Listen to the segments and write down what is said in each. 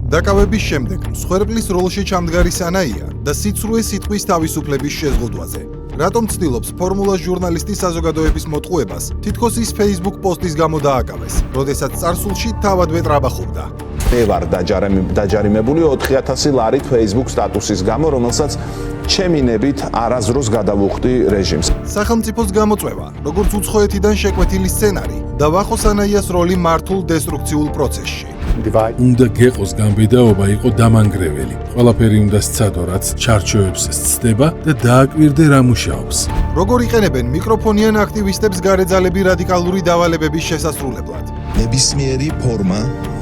დაკავების შემდეგ მსხვერპლის როლში ჩამდგარი სანაია და სიცრუე სიტყვის თავისუფლების შეზღუდვაზე. რატომ ცდილობს ფორმულას ჟურნალისტი საზოგადოების მოტყუებას, თითქოს ის Facebook პოსტის გამო დააკავეს, როდესაც წარსულში თავადვე ტრაბახობდა. მე ვარ დაჯარიმებული 4000 ლარით Facebook სტატუსის გამო, რომელსაც ჩემი ნებით არასდროს გადავუხდი რეჟიმს. სახელმწიფოს გამოწვევა, როგორც უცხოეთიდან შეკვეთილი სცენარი და ვახო სანაიას როლი მართულ დესტრუქციულ პროცესში. უნდა გეყოს გამბედაობა იყო დამანგრეველი. ყველაფერი უნდა სცადო, რაც ჩარჩოებს სცდება და დააკვირდე რა მუშაობს. როგორ იყენებენ მიკროფონიან აქტივისტებს გარეძალები რადიკალური დავალებების შესასრულებლად? ნებისმიერი ფორმა,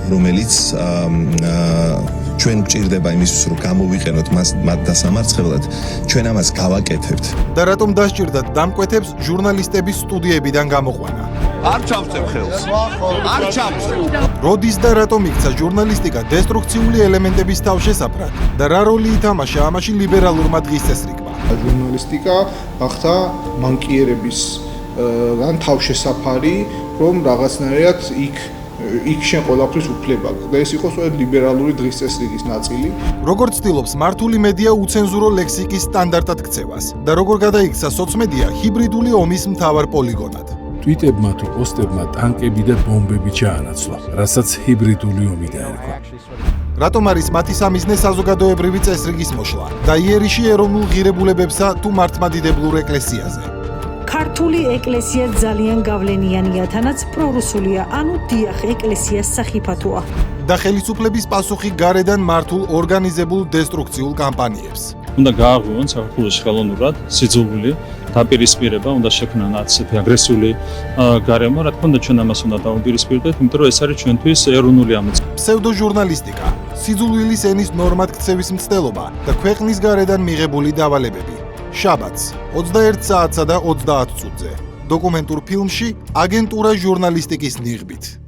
რომელიც ჩვენ გვჭირდება იმისთვის, რომ გამოვიყენოთ მათ დასამარცხებლად, ჩვენ ამას გავაკეთებთ. და რატომ დასჭირდათ დამკვეთებს ჟურნალისტების სტუდიებიდან გამოყვანა? არ ჩავწევ ხელს. არ ჩავწევ. როდის და რატომ იქცა ჟურნალისტიკა დესტრუქციული ელემენტების თავშესაფრად და რა როლი ითამაშა ამაში ლიბერალურმა დღის წესრიგმა? ჟურნალისტიკა გახდა მანკიერების ან თავშესაფარი, რომ რაღაცნაირად იქ შენ ყველაფრის უფლება და ეს იყო სწორედ ლიბერალური დღის წესრიგის ნაწილი. როგორ ცდილობს მართული მედია უცენზურო ლექსიკის სტანდარტად ქცევას და როგორ გადაიქცა სოცმედია ჰიბრიდული ომის მთავარ პოლიგონად? ტვიტებმა თუ პოსტებმა ტანკები და ბომბები ჩაანაცვლა, რასაც ჰიბრიდული ომი დაერქვა. რატომ არის მათი სამიზნე საზოგადოებრივი წესრიგის მოშლა და იერიში ეროვნულ ღირებულებებსა თუ მართლმადიდებლურ ეკლესიაზე? ქართული ეკლესია ძალიან გავლენიანია, თანაც პრორუსულია, ანუ დიახ, ეკლესიას სახიფათოა. და ხელისუფლების პასუხი გარედან მართულ ორგანიზებულ დესტრუქციულ კამპანიებს. უნდა გააღვივონ საქართველოს ხელოვნურად სიძულვილი დაპირისპირება, უნდა შექმნან ასეთი აგრესიული გარემო, რა თქმა უნდა ჩვენ ამას უნდა დავუპირისპირდეთ, იმიტომ რომ ეს არის ჩვენთვის ეროვნული ამოწურვა. ფსევდოჟურნალისტიკა, სიძულვილის ენის ნორმად ქცევის მცდელობა და ქვეყნის გარედან მიღებული დავალებები. შაბათს 21 საათსა და 30 წუთზე დოკუმენტურ ფილმში აგენტურა ჟურნალისტიკის ნიღბით.